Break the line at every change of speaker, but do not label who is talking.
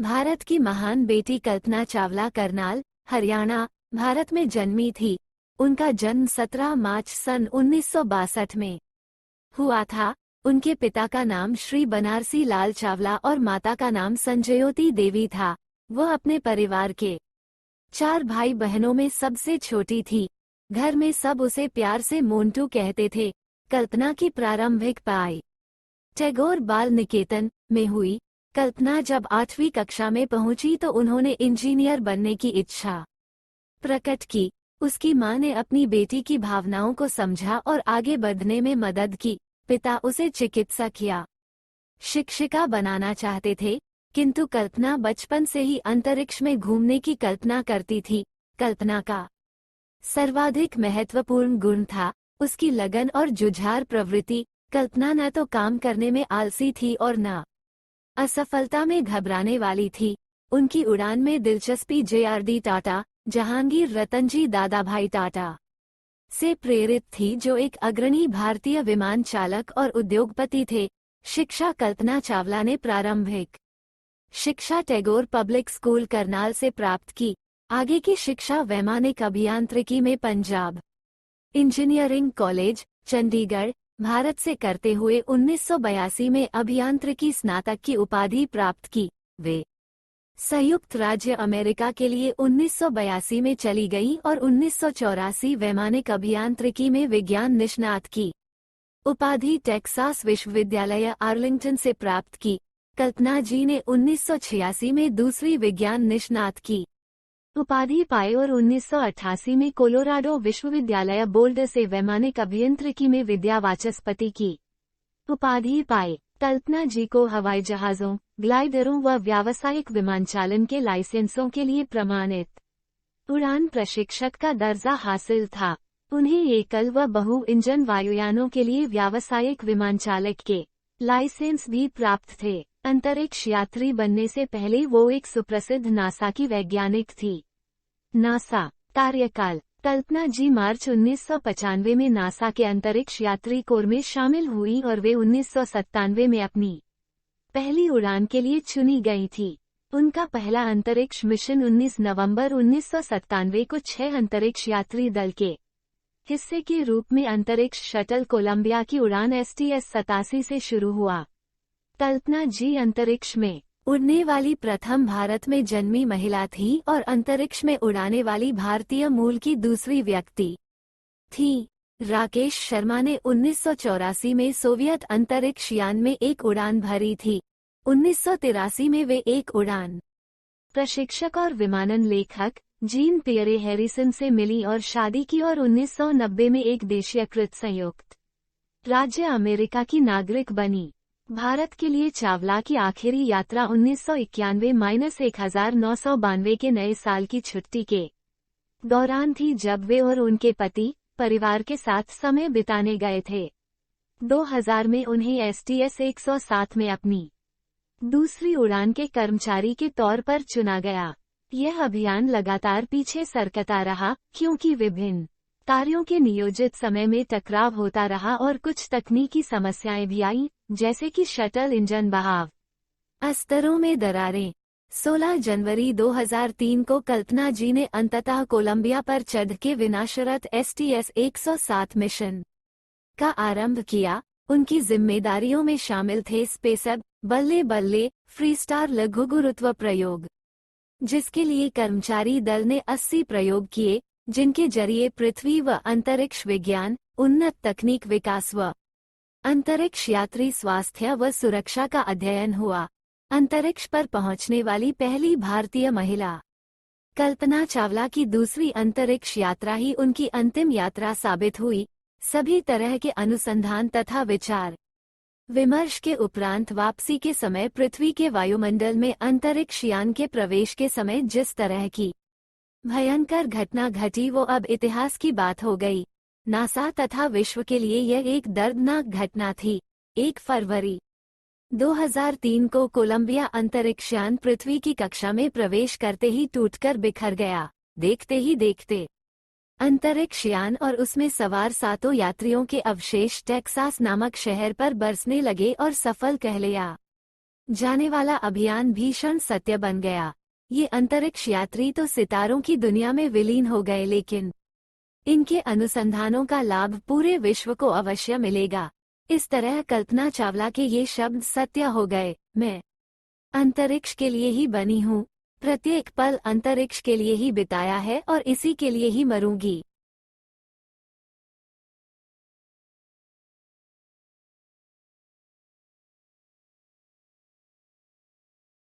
भारत की महान बेटी कल्पना चावला करनाल, हरियाणा, भारत में जन्मी थी। उनका जन्म 17 मार्च सन 1962 में हुआ था। उनके पिता का नाम श्री बनारसी लाल चावला और माता का नाम संजयोती देवी था। वह अपने परिवार के 4 भाई बहनों में सबसे छोटी थी। घर में सब उसे प्यार से मोन्टू कहते थे। कल्पना की प्रारंभिक पढ़ाई टैगोर बाल निकेतन में हुई। कल्पना जब 8वीं कक्षा में पहुंची तो उन्होंने इंजीनियर बनने की इच्छा प्रकट की। उसकी मां ने अपनी बेटी की भावनाओं को समझा और आगे बढ़ने में मदद की। पिता उसे चिकित्सक या शिक्षिका बनाना चाहते थे, किंतु कल्पना बचपन से ही अंतरिक्ष में घूमने की कल्पना करती थी। कल्पना का सर्वाधिक महत्वपूर्ण गुण था उसकी लगन और जुझार प्रवृत्ति। कल्पना न तो काम करने में आलसी थी और न असफलता में घबराने वाली थी। उनकी उड़ान में दिलचस्पी JRD टाटा, जहांगीर रतनजी दादाभाई टाटा से प्रेरित थी, जो एक अग्रणी भारतीय विमान चालक और उद्योगपति थे। शिक्षा कल्पना चावला ने प्रारंभिक शिक्षा टैगोर पब्लिक स्कूल करनाल से प्राप्त की। आगे की शिक्षा वैमानिक अभियांत्रिकी में पंजाब इंजीनियरिंग कॉलेज, चंडीगढ़, भारत से करते हुए 1982 में अभियांत्रिकी स्नातक की उपाधि प्राप्त की। वे संयुक्त राज्य अमेरिका के लिए 1982 में चली गईं और 1984 वैमानिक अभियांत्रिकी में विज्ञान निष्णात की उपाधि टेक्सास विश्वविद्यालय आर्लिंगटन से प्राप्त की। कल्पना जी ने 1986 में दूसरी विज्ञान निष्णात की उपाधि पाई और 1988 में कोलोराडो विश्वविद्यालय बोल्डर से वैमानिक अभियांत्रिकी में विद्या वाचस्पति की उपाधि पाई। कल्पना जी को हवाई जहाजों, ग्लाइडरों व व्यावसायिक विमानचालन के लाइसेंसों के लिए प्रमाणित उड़ान प्रशिक्षक का दर्जा हासिल था। उन्हें एकल व बहु इंजन वायुयानों के लिए व्यावसायिक विमानचालक के लाइसेंस भी प्राप्त थे। अंतरिक्ष यात्री बनने से पहले वो एक सुप्रसिद्ध नासा की वैज्ञानिक थी। नासा कार्यकाल कल्पना जी मार्च 1995 में नासा के अंतरिक्ष यात्री कोर में शामिल हुई और वे 1997 में अपनी पहली उड़ान के लिए चुनी गई थी। उनका पहला अंतरिक्ष मिशन 19 नवंबर 1997 को 6 अंतरिक्ष यात्री दल के हिस्से के रूप में अंतरिक्ष शटल कोलंबिया की उड़ान STS-87 से शुरू हुआ। कल्पना जी अंतरिक्ष में उड़ने वाली प्रथम भारत में जन्मी महिला थी और अंतरिक्ष में उड़ाने वाली भारतीय मूल की दूसरी व्यक्ति थी। राकेश शर्मा ने 1984 में सोवियत अंतरिक्ष यान में एक उड़ान भरी थी। 1983 में वे एक उड़ान प्रशिक्षक और विमानन लेखक जीन पियरे हैरिसन से मिली और शादी की और 1990 में एक देशीयकृत संयुक्त राज्य अमेरिका की नागरिक बनी। भारत के लिए चावला की आखिरी यात्रा 1991-1992 के नए साल की छुट्टी के दौरान थी, जब वे और उनके पति परिवार के साथ समय बिताने गए थे। 2000 में उन्हें STS-107 में अपनी दूसरी उड़ान के कर्मचारी के तौर पर चुना गया। यह अभियान लगातार पीछे सरकता रहा क्योंकि विभिन्न कार्यों के नियोजित समय में टकराव होता रहा और कुछ तकनीकी समस्याएं भी आईं, जैसे कि शटल इंजन बहाव अस्तरों में दरारें। 16 जनवरी 2003 को कल्पना जी ने अंततः कोलंबिया पर चढ़ के विनाशरत STS-107 मिशन का आरंभ किया। उनकी जिम्मेदारियों में शामिल थे स्पेसअप, बल्ले बल्ले, फ्रीस्टार लघु गुरुत्व प्रयोग, जिसके लिए कर्मचारी दल ने 80 प्रयोग किए, जिनके जरिए पृथ्वी व अंतरिक्ष विज्ञान, उन्नत तकनीक विकास व अंतरिक्ष यात्री स्वास्थ्य व सुरक्षा का अध्ययन हुआ। अंतरिक्ष पर पहुंचने वाली पहली भारतीय महिला कल्पना चावला की दूसरी अंतरिक्ष यात्रा ही उनकी अंतिम यात्रा साबित हुई। सभी तरह के अनुसंधान तथा विचार विमर्श के उपरांत वापसी के समय पृथ्वी के वायुमंडल में अंतरिक्ष यान के प्रवेश के समय जिस तरह की भयंकर घटना घटी वो अब इतिहास की बात हो गई। नासा तथा विश्व के लिए यह एक दर्दनाक घटना थी। 1 फरवरी 2003 को कोलंबिया अंतरिक्षयान पृथ्वी की कक्षा में प्रवेश करते ही टूटकर बिखर गया। देखते ही देखते अंतरिक्षयान और उसमें सवार 7 यात्रियों के अवशेष टेक्सास नामक शहर पर बरसने लगे और सफल कहलिया जाने वाला अभियान भीषण सत्य बन गया। ये अंतरिक्ष यात्री तो सितारों की दुनिया में विलीन हो गए, लेकिन इनके अनुसंधानों का लाभ पूरे विश्व को अवश्य मिलेगा। इस तरह कल्पना चावला के ये शब्द सत्य हो गए, मैं अंतरिक्ष के लिए ही बनी हूँ, प्रत्येक पल अंतरिक्ष के लिए ही बिताया है और इसी के लिए ही मरूंगी।